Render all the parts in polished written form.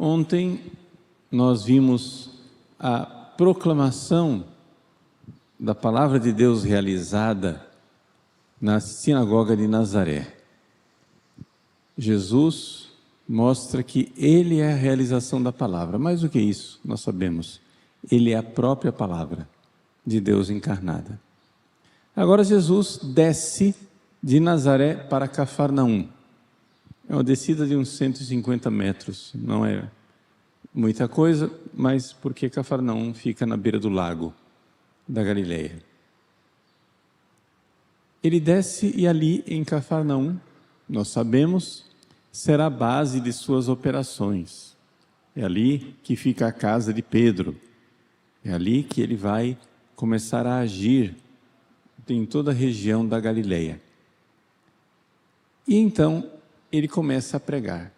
Ontem nós vimos a proclamação da palavra de Deus realizada na sinagoga de Nazaré. Jesus mostra que Ele é a realização da palavra. Mais do que isso, nós sabemos, Ele é a própria palavra de Deus encarnada. Agora Jesus desce de Nazaré para Cafarnaum. É uma descida de uns 150 metros, não é muita coisa, mas porque Cafarnaum fica na beira do lago da Galileia. Ele desce e ali em Cafarnaum, nós sabemos, será a base de suas operações. É ali que fica a casa de Pedro. É ali que ele vai começar a agir em toda a região da Galileia. E então ele começa a pregar.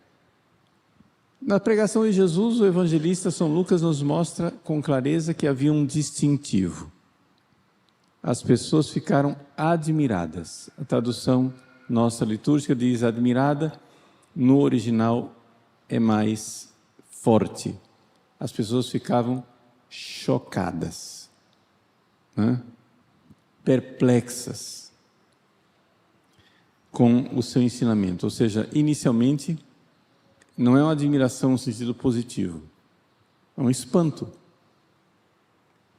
Na pregação de Jesus, o evangelista São Lucas nos mostra com clareza que havia um distintivo. As pessoas ficaram admiradas. A tradução nossa litúrgica diz admirada, no original é mais forte. As pessoas ficavam chocadas, né? Perplexas com o seu ensinamento. Ou seja, inicialmente, não é uma admiração no sentido positivo, é um espanto.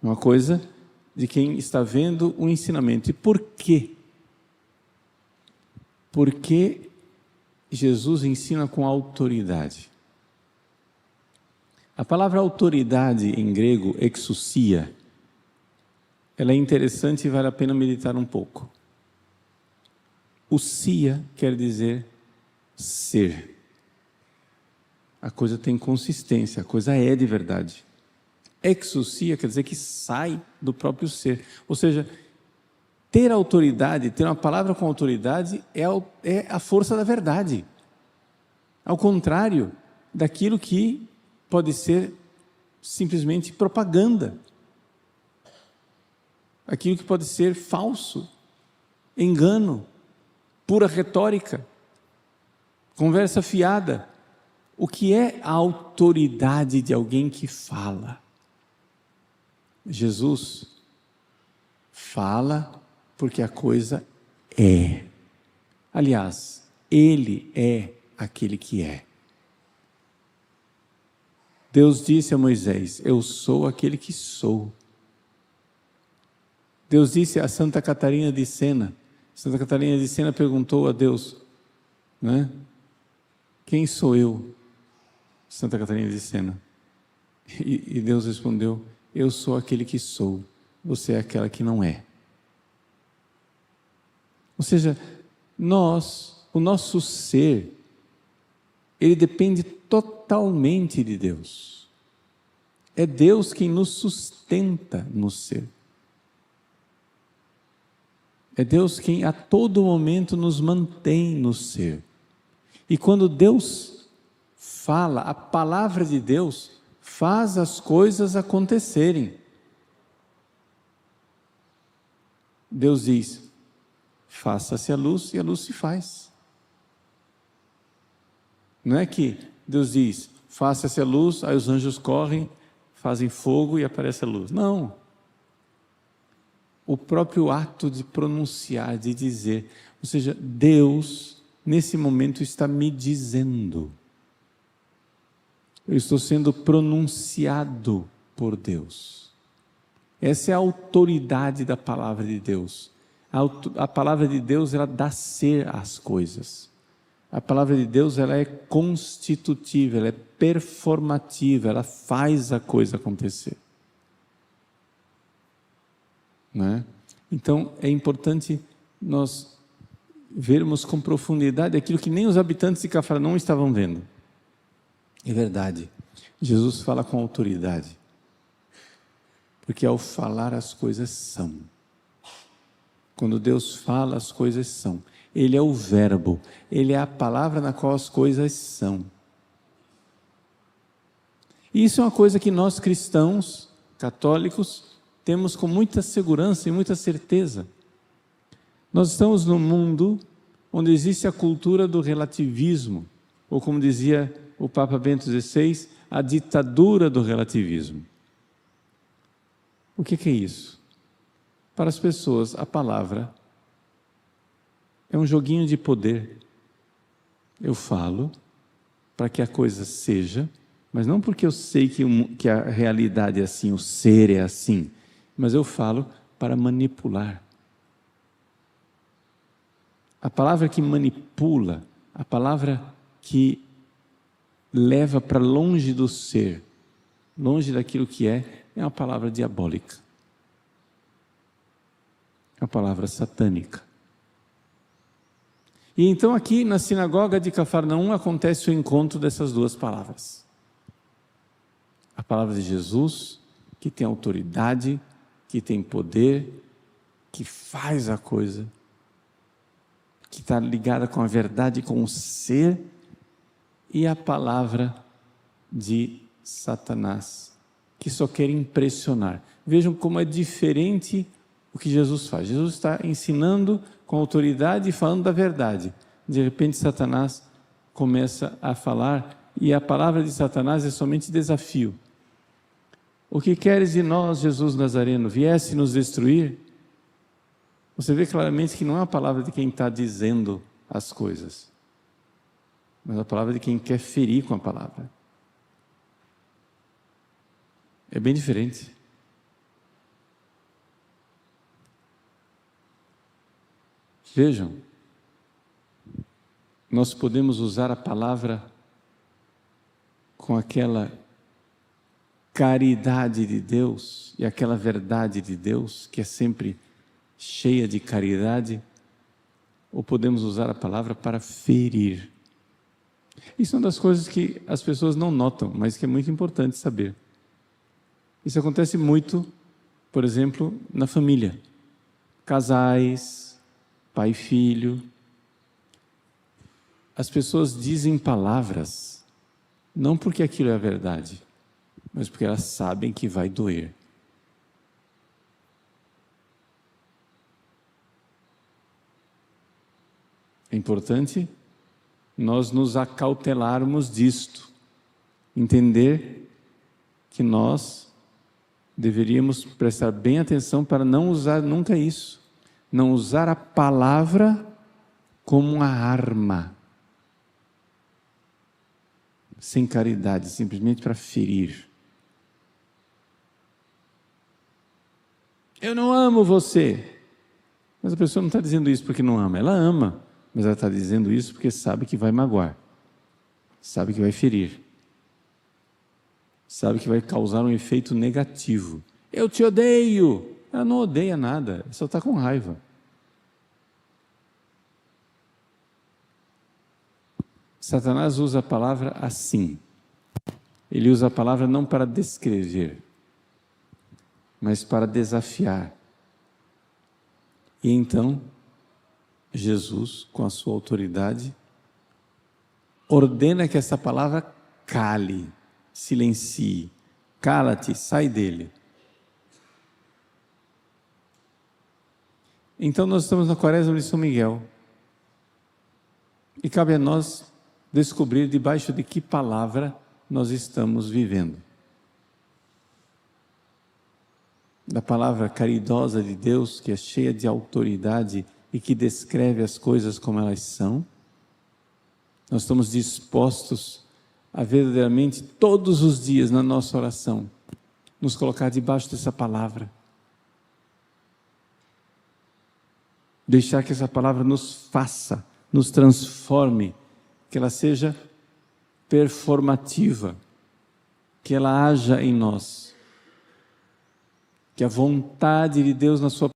Uma coisa de quem está vendo o ensinamento. E por quê? Porque Jesus ensina com autoridade. A palavra autoridade em grego, exousia, ela é interessante e vale a pena meditar um pouco. Ousia quer dizer ser. A coisa tem consistência, a coisa é de verdade. Exousia quer dizer que sai do próprio ser. Ou seja, ter autoridade, ter uma palavra com autoridade é a força da verdade. Ao contrário daquilo que pode ser simplesmente propaganda. Aquilo que pode ser falso, engano, pura retórica, conversa fiada. O que é a autoridade de alguém que fala? Jesus fala porque a coisa é. Aliás, Ele é aquele que é. Deus disse a Moisés: eu sou aquele que sou. Deus disse a Santa Catarina de Sena. Santa Catarina de Sena perguntou a Deus, né? Quem sou eu? Santa Catarina de Sena. E Deus respondeu: eu sou aquele que sou, você é aquela que não é. Ou seja, o nosso ser, ele depende totalmente de Deus. É Deus quem nos sustenta no ser. É Deus quem a todo momento nos mantém no ser. E quando Deus fala, a palavra de Deus faz as coisas acontecerem. Deus diz: faça-se a luz, e a luz se faz. Não é que Deus diz: faça-se a luz, aí os anjos correm, fazem fogo e aparece a luz. Não. O próprio ato de pronunciar, de dizer, ou seja, Deus nesse momento está me dizendo. Eu estou sendo pronunciado por Deus. Essa é a autoridade da palavra de Deus. A palavra de Deus, ela dá ser às coisas. A palavra de Deus, ela é constitutiva, ela é performativa, ela faz a coisa acontecer. Né? Então, é importante nós vermos com profundidade aquilo que nem os habitantes de Cafarnaum estavam vendo. É verdade, Jesus fala com autoridade, porque ao falar as coisas são. Quando Deus fala, as coisas são. Ele é o verbo, Ele é a palavra na qual as coisas são. E isso é uma coisa que nós cristãos, católicos, temos com muita segurança e muita certeza. Nós estamos num mundo onde existe a cultura do relativismo, ou como dizia o Papa Bento XVI, a ditadura do relativismo. O que é isso? Para as pessoas, a palavra é um joguinho de poder. Eu falo para que a coisa seja, mas não porque eu sei que a realidade é assim, o ser é assim, mas eu falo para manipular. A palavra que manipula, a palavra que leva para longe do ser, longe daquilo que é uma palavra diabólica. É uma palavra satânica. E então aqui na sinagoga de Cafarnaum acontece o encontro dessas duas palavras. A palavra de Jesus, que tem autoridade, que tem poder, que faz a coisa, que está ligada com a verdade, com o ser, e a palavra de Satanás, que só quer impressionar. Vejam como é diferente o que Jesus faz. Jesus está ensinando com autoridade e falando da verdade. De repente, Satanás começa a falar, e a palavra de Satanás é somente desafio. O que queres de nós, Jesus Nazareno? Viesse nos destruir? Você vê claramente que não é a palavra de quem está dizendo as coisas, mas a palavra de quem quer ferir com a palavra. É bem diferente. Vejam, nós podemos usar a palavra com aquela caridade de Deus e aquela verdade de Deus, que é sempre cheia de caridade, ou podemos usar a palavra para ferir. Isso é uma das coisas que as pessoas não notam, mas que é muito importante saber. Isso acontece muito, por exemplo, na família. Casais, pai e filho. As pessoas dizem palavras, não porque aquilo é a verdade, mas porque elas sabem que vai doer. É importante nós nos acautelarmos disto, entender que nós deveríamos prestar bem atenção para não usar nunca isso, não usar a palavra como uma arma, sem caridade, simplesmente para ferir. Eu não amo você, mas a pessoa não está dizendo isso porque não ama, ela ama, mas ela está dizendo isso porque sabe que vai magoar, sabe que vai ferir, sabe que vai causar um efeito negativo. Eu te odeio. Ela não odeia nada, ela só está com raiva. Satanás usa a palavra assim. Ele usa a palavra não para descrever, mas para desafiar. E então, Jesus, com a sua autoridade, ordena que essa palavra cale, silencie. Cala-te, sai dele. Então nós estamos na Quaresma de São Miguel. E cabe a nós descobrir debaixo de que palavra nós estamos vivendo. Da palavra caridosa de Deus, que é cheia de autoridade e que descreve as coisas como elas são. Nós estamos dispostos a verdadeiramente todos os dias na nossa oração nos colocar debaixo dessa palavra. Deixar que essa palavra nos faça, nos transforme, que ela seja performativa, que ela haja em nós, que a vontade de Deus na sua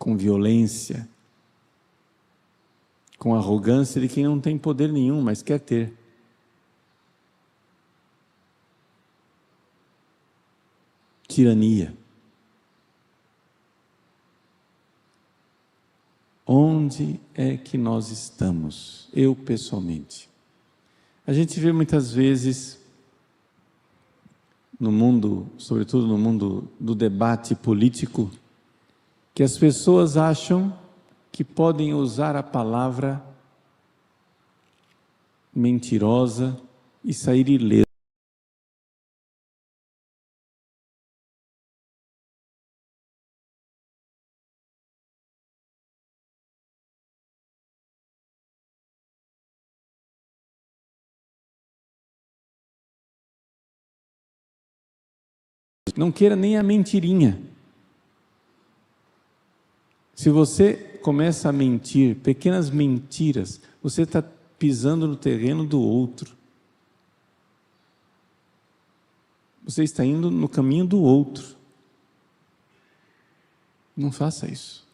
com violência, com arrogância de quem não tem poder nenhum, mas quer ter. Tirania. Onde é que nós estamos? Eu, pessoalmente. A gente vê muitas vezes no mundo, sobretudo no mundo do debate político, que as pessoas acham que podem usar a palavra mentirosa e sair ileso. Não queira nem a mentirinha. Se você começa a mentir, pequenas mentiras, você está pisando no terreno do outro. Você está indo no caminho do outro. Não faça isso.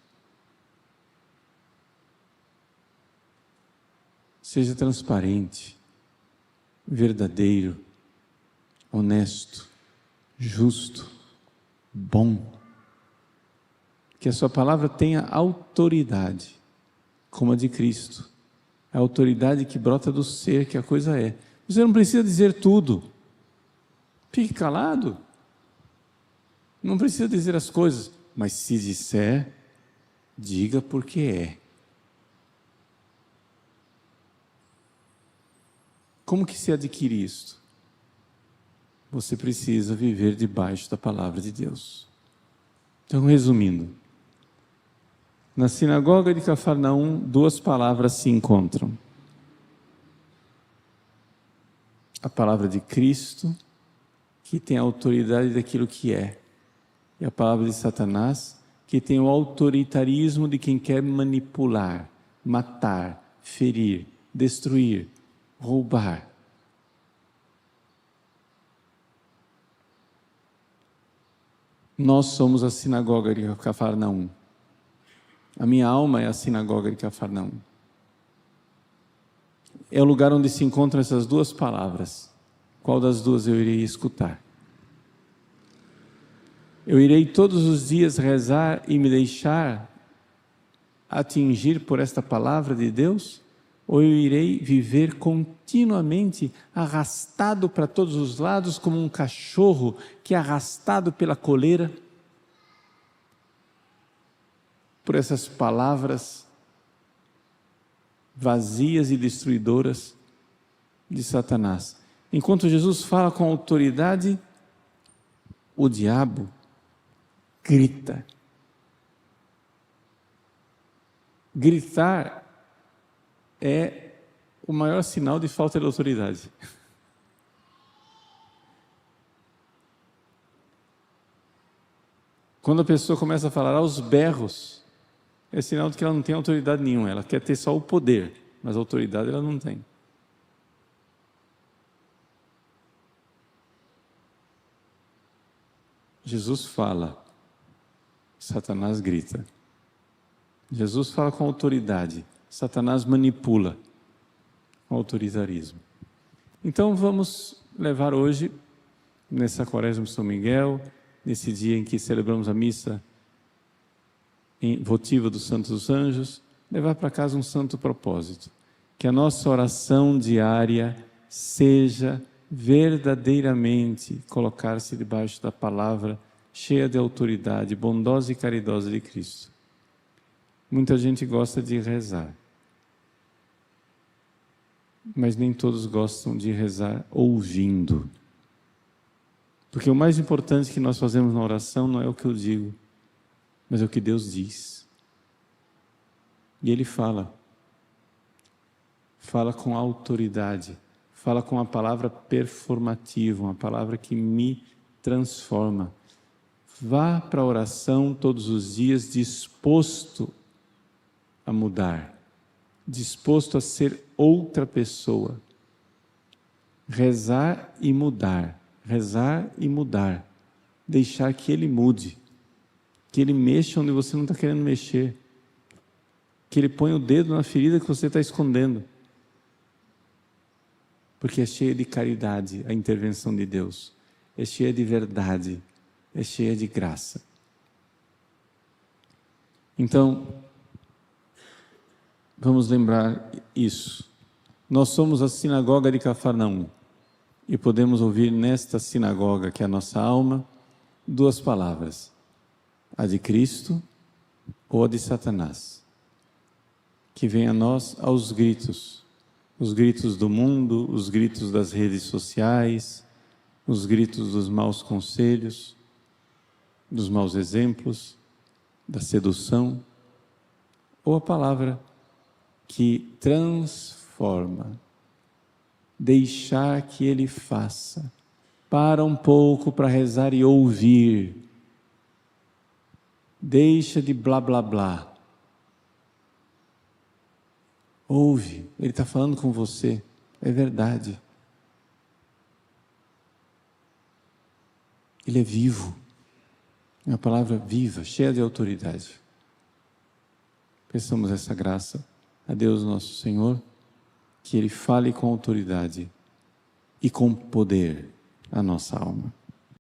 Seja transparente, verdadeiro, honesto, justo, bom. Que a sua palavra tenha autoridade, como a de Cristo. A autoridade que brota do ser, que a coisa é. Você não precisa dizer tudo. Fique calado. Não precisa dizer as coisas, mas se disser, diga porque é. Como que se adquire isto? Você precisa viver debaixo da palavra de Deus. Então, resumindo, na sinagoga de Cafarnaum, duas palavras se encontram. A palavra de Cristo, que tem a autoridade daquilo que é, e a palavra de Satanás, que tem o autoritarismo de quem quer manipular, matar, ferir, destruir, roubar. Nós somos a sinagoga de Cafarnaum. A minha alma é a sinagoga de Cafarnaum. É o lugar onde se encontram essas duas palavras. Qual das duas eu irei escutar? Eu irei todos os dias rezar e me deixar atingir por esta palavra de Deus? Ou eu irei viver continuamente arrastado para todos os lados como um cachorro que é arrastado pela coleira por essas palavras vazias e destruidoras de Satanás? Enquanto Jesus fala com autoridade, o diabo grita. Gritar é o maior sinal de falta de autoridade. Quando a pessoa começa a falar aos berros, é sinal de que ela não tem autoridade nenhuma. Ela quer ter só o poder, mas a autoridade ela não tem. Jesus fala, Satanás grita. Jesus fala com autoridade, Satanás manipula com autoritarismo. Então vamos levar hoje, nessa quaresma de São Miguel, nesse dia em que celebramos a missa votiva dos Santos dos Anjos, levar para casa um santo propósito. Que a nossa oração diária seja verdadeiramente colocar-se debaixo da palavra cheia de autoridade, bondosa e caridosa de Cristo. Muita gente gosta de rezar, mas nem todos gostam de rezar ouvindo. Porque o mais importante que nós fazemos na oração não é o que eu digo, mas é o que Deus diz. E Ele fala com autoridade, fala com uma palavra performativa, uma palavra que me transforma. Vá para a oração todos os dias disposto a mudar, disposto a ser outra pessoa. Rezar e mudar, deixar que Ele mude. Que Ele mexa onde você não está querendo mexer. Que Ele ponha o dedo na ferida que você está escondendo. Porque é cheia de caridade a intervenção de Deus. É cheia de verdade. É cheia de graça. Então, vamos lembrar isso. Nós somos a sinagoga de Cafarnaum. E podemos ouvir nesta sinagoga, que é a nossa alma, duas palavras: a de Cristo ou a de Satanás, que vem a nós aos gritos, os gritos do mundo, os gritos das redes sociais, os gritos dos maus conselhos, dos maus exemplos, da sedução, ou a palavra que transforma, deixar que Ele faça. Para um pouco para rezar e ouvir. Deixa de blá blá blá. Ouve, Ele está falando com você, é verdade. Ele é vivo, é uma palavra viva, cheia de autoridade. Peçamos essa graça a Deus nosso Senhor, que Ele fale com autoridade e com poder a nossa alma.